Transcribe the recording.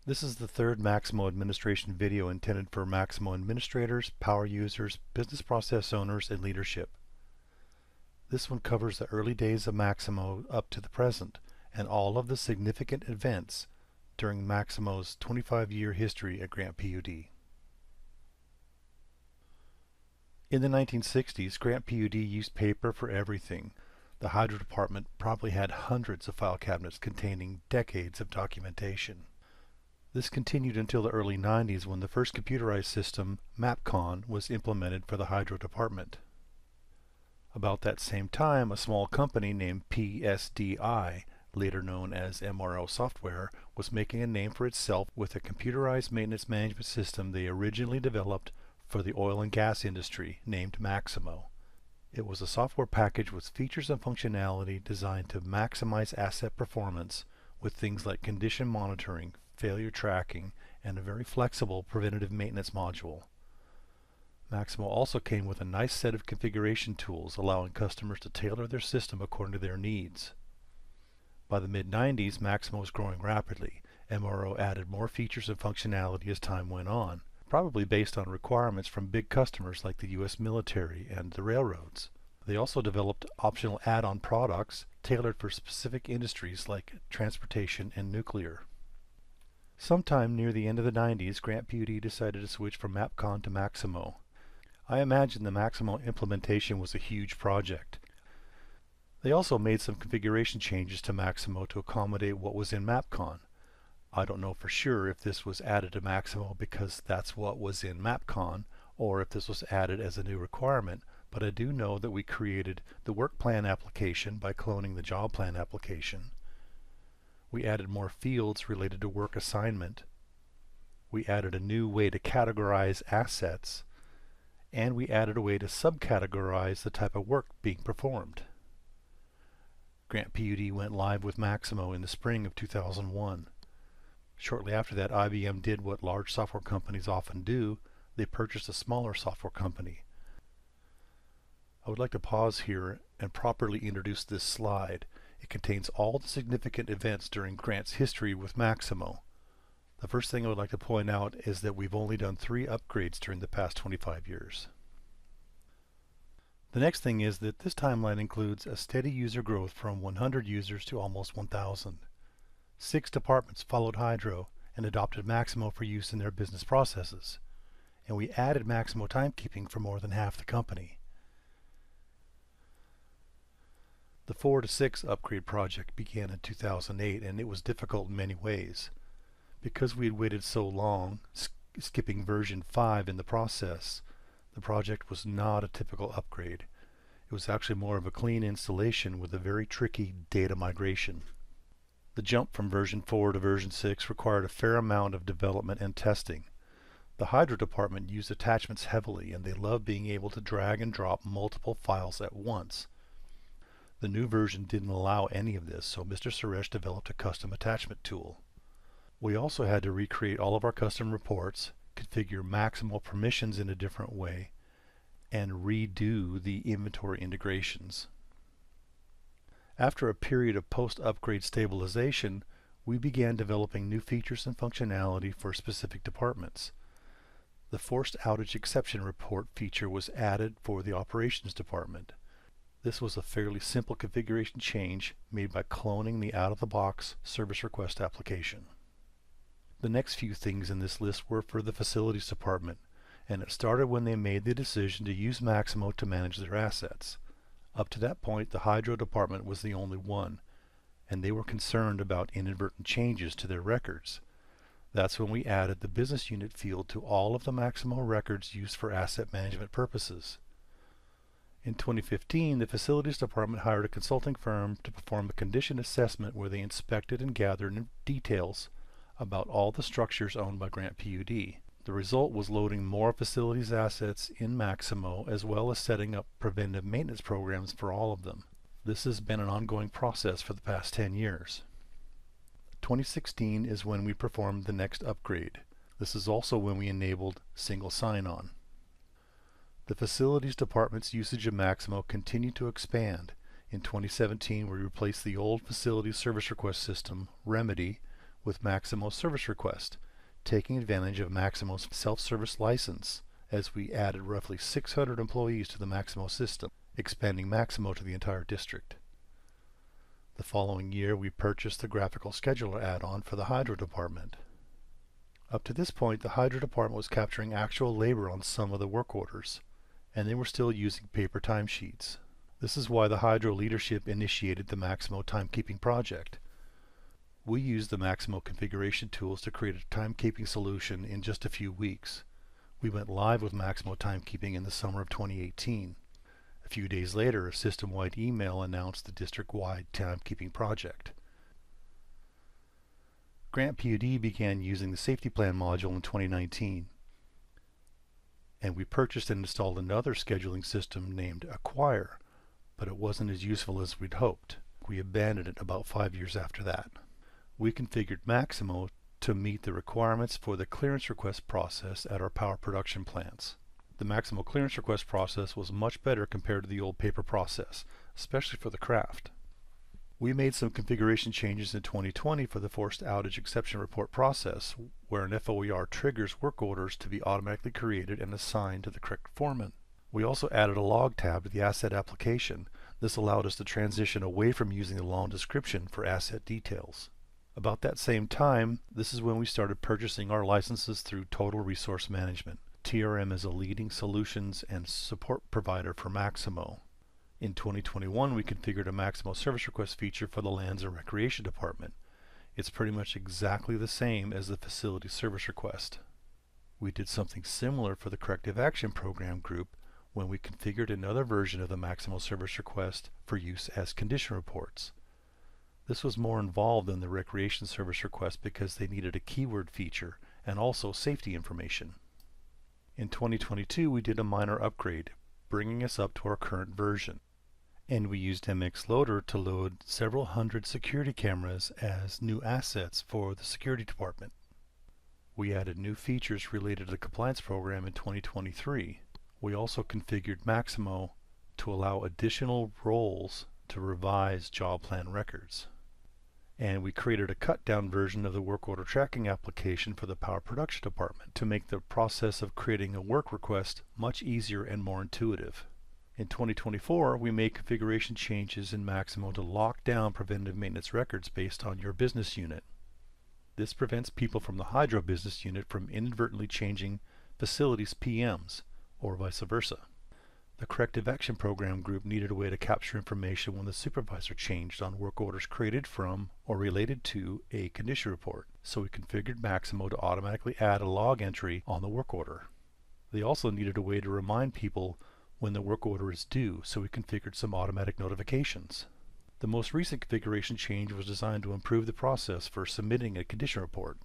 This is the third Maximo administration video intended for Maximo administrators, power users, business process owners, and leadership. This one covers the early days of Maximo up to the present, and all of the significant events during Maximo's 25-year history at Grant PUD. In the 1960s, Grant PUD used paper for everything. The hydro department probably had hundreds of file cabinets containing decades of documentation. This continued until the early 90s when the first computerized system, MapCon, was implemented for the hydro department. About that same time, a small company named PSDI, later known as MRO Software, was making a name for itself with a computerized maintenance management system they originally developed for the oil and gas industry, named Maximo. It was a software package with features and functionality designed to maximize asset performance with things like condition monitoring, failure tracking, and a very flexible preventative maintenance module. Maximo also came with a nice set of configuration tools allowing customers to tailor their system according to their needs. By the mid-90s, Maximo was growing rapidly. MRO added more features and functionality as time went on, probably based on requirements from big customers like the U.S. military and the railroads. They also developed optional add-on products tailored for specific industries like transportation and nuclear. Sometime near the end of the 90s, Grant PUD decided to switch from MapCon to Maximo. I imagine the Maximo implementation was a huge project. They also made some configuration changes to Maximo to accommodate what was in MapCon. I don't know for sure if this was added to Maximo because that's what was in MapCon, or if this was added as a new requirement, but I do know that we created the work plan application by cloning the job plan application. We added more fields related to work assignment. We added a new way to categorize assets, and we added a way to subcategorize the type of work being performed. Grant PUD went live with Maximo in the spring of 2001. Shortly after that, IBM did what large software companies often do. They purchased a smaller software company. I would like to pause here and properly introduce this slide. It contains all the significant events during Grant's history with Maximo. The first thing I would like to point out is that we've only done 3 upgrades during the past 25 years. The next thing is that this timeline includes a steady user growth from 100 users to almost 1,000. 6 departments followed Hydro and adopted Maximo for use in their business processes, and we added Maximo timekeeping for more than half the company. The 4 to 6 upgrade project began in 2008, and it was difficult in many ways. Because we had waited so long, skipping version 5 in the process, the project was not a typical upgrade. It was actually more of a clean installation with a very tricky data migration. The jump from version 4 to version 6 required a fair amount of development and testing. The Hydro department used attachments heavily, and they loved being able to drag and drop multiple files at once. The new version didn't allow any of this, so Mr. Suresh developed a custom attachment tool. We also had to recreate all of our custom reports, configure Maximo permissions in a different way, and redo the inventory integrations. After a period of post-upgrade stabilization, we began developing new features and functionality for specific departments. The forced outage exception report feature was added for the operations department. This was a fairly simple configuration change made by cloning the out-of-the-box service request application. The next few things in this list were for the facilities department, and it started when they made the decision to use Maximo to manage their assets. Up to that point, the Hydro department was the only one, and they were concerned about inadvertent changes to their records. That's when we added the business unit field to all of the Maximo records used for asset management purposes. In 2015, the facilities department hired a consulting firm to perform a condition assessment where they inspected and gathered details about all the structures owned by Grant PUD. The result was loading more facilities assets in Maximo, as well as setting up preventive maintenance programs for all of them. This has been an ongoing process for the past 10 years. 2016 is when we performed the next upgrade. This is also when we enabled single sign-on. The facilities department's usage of Maximo continued to expand. In 2017, we replaced the old facility service request system, Remedy, with Maximo Service Request, taking advantage of Maximo's self-service license as we added roughly 600 employees to the Maximo system, expanding Maximo to the entire district. The following year, we purchased the graphical scheduler add-on for the Hydro Department. Up to this point, the Hydro Department was capturing actual labor on some of the work orders, and they were still using paper timesheets. This is why the Hydro leadership initiated the Maximo timekeeping project. We used the Maximo configuration tools to create a timekeeping solution in just a few weeks. We went live with Maximo timekeeping in the summer of 2018. A few days later, a system-wide email announced the district-wide timekeeping project. Grant PUD began using the safety plan module in 2019, and we purchased and installed another scheduling system named Acquire, but it wasn't as useful as we'd hoped. We abandoned it about 5 years after that. We configured Maximo to meet the requirements for the clearance request process at our power production plants. The Maximo clearance request process was much better compared to the old paper process, especially for the craft. We made some configuration changes in 2020 for the forced outage exception report process, where an FOER triggers work orders to be automatically created and assigned to the correct foreman. We also added a log tab to the asset application. This allowed us to transition away from using the long description for asset details. About that same time, this is when we started purchasing our licenses through Total Resource Management. TRM is a leading solutions and support provider for Maximo. In 2021, we configured a Maximo Service Request feature for the Lands and Recreation Department. It's pretty much exactly the same as the Facility Service Request. We did something similar for the Corrective Action Program group when we configured another version of the Maximo Service Request for use as condition reports. This was more involved than the Recreation Service Request because they needed a keyword feature and also safety information. In 2022, we did a minor upgrade, bringing us up to our current version. And we used MX Loader to load several hundred security cameras as new assets for the security department. We added new features related to the compliance program in 2023. We also configured Maximo to allow additional roles to revise job plan records. And we created a cut-down version of the work order tracking application for the power production department to make the process of creating a work request much easier and more intuitive. In 2024, we made configuration changes in Maximo to lock down preventive maintenance records based on your business unit. This prevents people from the Hydro business unit from inadvertently changing facilities PMs, or vice versa. The Corrective Action Program group needed a way to capture information when the supervisor changed on work orders created from or related to a condition report, so we configured Maximo to automatically add a log entry on the work order. They also needed a way to remind people when the work order is due, so we configured some automatic notifications. The most recent configuration change was designed to improve the process for submitting a condition report.